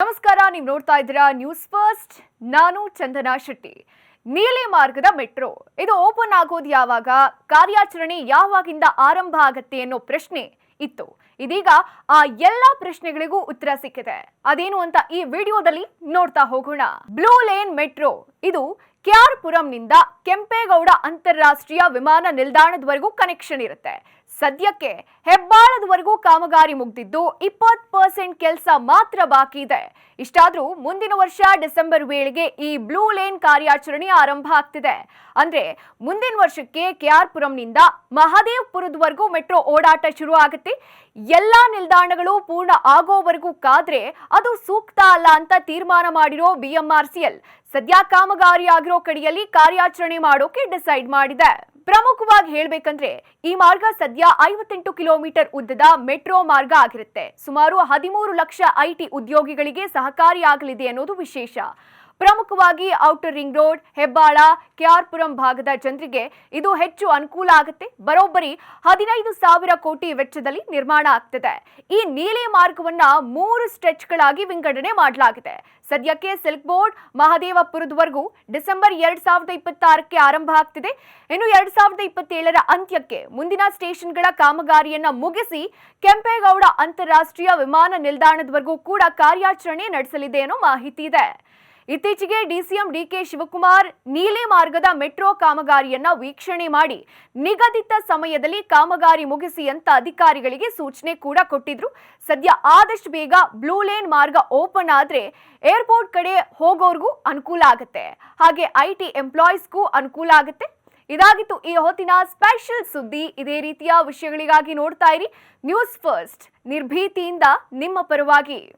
ನಮಸ್ಕಾರ, ನೀವು ನೋಡ್ತಾ ಇದ್ದೀರಾ ನ್ಯೂಸ್ ಫಸ್ಟ್. ನಾನು ಚಂದನಾ ಶೆಟ್ಟಿ. ನೀಲಿ ಮಾರ್ಗದ ಮೆಟ್ರೋ ಇದು ಓಪನ್ ಆಗೋದು ಯಾವಾಗ, ಕಾರ್ಯಾಚರಣೆ ಯಾವಾಗಿಂದ ಆರಂಭ ಆಗತ್ತೆ ಅನ್ನೋ ಪ್ರಶ್ನೆ ಇತ್ತು. ಇದೀಗ ಆ ಎಲ್ಲಾ ಪ್ರಶ್ನೆಗಳಿಗೂ ಉತ್ತರ ಸಿಕ್ಕಿದೆ. ಅದೇನು ಅಂತ ಈ ವಿಡಿಯೋದಲ್ಲಿ ನೋಡ್ತಾ ಹೋಗೋಣ. ಬ್ಲೂ ಲೇನ್ ಮೆಟ್ರೋ ಇದು ಕೆಆರ್ಪುರಂನಿಂದ ಕೆಂಪೇಗೌಡ ಅಂತಾರಾಷ್ಟ್ರೀಯ ವಿಮಾನ ನಿಲ್ದಾಣದವರೆಗೂ ಕನೆಕ್ಷನ್ ಇರುತ್ತೆ. ಸದ್ಯಕ್ಕೆ ಹೆಬ್ಬಾಳದವರೆಗೂ ಕಾಮಗಾರಿ ಮುಗಿದಿದ್ದು 20% ಕೆಲಸ ಮಾತ್ರ ಬಾಕಿ ಇದೆ. ಇಷ್ಟಾದ್ರೂ ಮುಂದಿನ ವರ್ಷ ಡಿಸೆಂಬರ್ ವೇಳೆಗೆ ಈ ಬ್ಲೂ ಲೇನ್ ಕಾರ್ಯಾಚರಣೆ ಆರಂಭ ಆಗ್ತಿದೆ. ಅಂದ್ರೆ ಮುಂದಿನ ವರ್ಷಕ್ಕೆ ಕೆಆರ್ಪುರಂನಿಂದ ಮಹದೇವಪುರದವರೆಗೂ ಮೆಟ್ರೋ ಓಡಾಟ ಶುರು ಆಗುತ್ತೆ. ಎಲ್ಲಾ ನಿಲ್ದಾಣಗಳು ಪೂರ್ಣ ಆಗೋವರೆಗೂ ಕಾದ್ರೆ ಅದು ಸೂಕ್ತ ಅಲ್ಲ ಅಂತ ತೀರ್ಮಾನ ಮಾಡಿರೋ ಬಿಎಂಆರ್ಸಿಎಲ್ ಸದ್ಯ ಕಾಮಗಾರಿ ಆಗಿರೋ ಕಡೆಯಲ್ಲಿ ಕಾರ್ಯಾಚರಣೆ ಮಾಡೋಕೆ ಡಿಸೈಡ್ ಮಾಡಿದೆ. ಪ್ರಮುಖವಾಗಿ ಹೇಳ್ಬೇಕಂದ್ರೆ ಈ ಮಾರ್ಗ ಸದ್ಯ 58 ಕಿಲೋಮೀಟರ್ ಉದ್ದದ ಮೆಟ್ರೋ ಮಾರ್ಗ ಆಗಿರುತ್ತೆ. ಸುಮಾರು 13 ಲಕ್ಷ ಐಟಿ ಉದ್ಯೋಗಿಗಳಿಗೆ ಸಹಕಾರಿಯಾಗಲಿದೆ ಅನ್ನೋದು ವಿಶೇಷ. ಪ್ರಮುಖವಾಗಿ outer ring road, Hebbal, KR Puram ಭಾಗದ ಜನರಿಗೆ ಇದು ಹೆಚ್ಚು ಅನುಕೂಲ ಆಗುತ್ತೆ. ಬರೋಬ್ಬರಿ 15,000 ಕೋಟಿ ವೆಚ್ಚದಲ್ಲಿ ನಿರ್ಮಾಣ ಆಗ್ತಿದೆ. ಈ ನೀಲಿ ಮಾರ್ಗವನ್ನ 3 ಸ್ಟ್ರೆಚ್ಗಳಾಗಿ ವಿಂಗಡಣೆ ಮಾಡಲಾಗಿದೆ. ಸದ್ಯಕ್ಕೆ ಸಿಲ್ಕ್ ಬೋರ್ಡ್ ಮಹದೇವಪುರದವರೆಗೂ ಡಿಸೆಂಬರ್ 2026ಕ್ಕೆ ಆರಂಭ ಆಗ್ತಿದೆ. ಇನ್ನು 2027ರ ಅಂತ್ಯಕ್ಕೆ ಮುಂದಿನ ಸ್ಟೇಷನ್ಗಳ ಕಾಮಗಾರಿಯನ್ನ ಮುಗಿಸಿ ಕೆಂಪೇಗೌಡ ಅಂತಾರಾಷ್ಟ್ರೀಯ ವಿಮಾನ ನಿಲ್ದಾಣದವರೆಗೂ ಕೂಡ ಕಾರ್ಯಾಚರಣೆ ನಡೆಸಲಿದೆ ಅನ್ನೋ ಮಾಹಿತಿ ಇದೆ. ಇತ್ತೀಚೆಗೆ ಡಿಸಿಎಂ ಡಿಕೆ ಶಿವಕುಮಾರ್ ನೀಲಿ ಮಾರ್ಗದ ಮೆಟ್ರೋ ಕಾಮಗಾರಿಯನ್ನ ವೀಕ್ಷಣೆ ಮಾಡಿ ನಿಗದಿತ ಸಮಯದಲ್ಲಿ ಕಾಮಗಾರಿ ಮುಗಿಸಿ ಅಂತ ಅಧಿಕಾರಿಗಳಿಗೆ ಸೂಚನೆ ಕೂಡ ಕೊಟ್ಟಿದ್ರು. ಸದ್ಯ ಆದಷ್ಟು ಬೇಗ ಬ್ಲೂ ಲೇನ್ ಮಾರ್ಗ ಓಪನ್ ಆದ್ರೆ ಏರ್ಪೋರ್ಟ್ ಕಡೆ ಹೋಗೋರ್ಗೂ ಅನುಕೂಲ ಆಗುತ್ತೆ, ಹಾಗೆ ಐಟಿ ಎಂಪ್ಲಾಯೀಸ್ಗೂ ಅನುಕೂಲ ಆಗುತ್ತೆ. ಇದಾಗಿತ್ತು ಈ ಹೊತ್ತಿನ ಸ್ಪೆಷಲ್ ಸುದ್ದಿ. ಇದೇ ರೀತಿಯ ವಿಷಯಗಳಿಗಾಗಿ ನೋಡ್ತಾ ಇರಿ ನ್ಯೂಸ್ ಫಸ್ಟ್, ನಿರ್ಭೀತಿಯಿಂದ ನಿಮ್ಮ ಪರವಾಗಿ.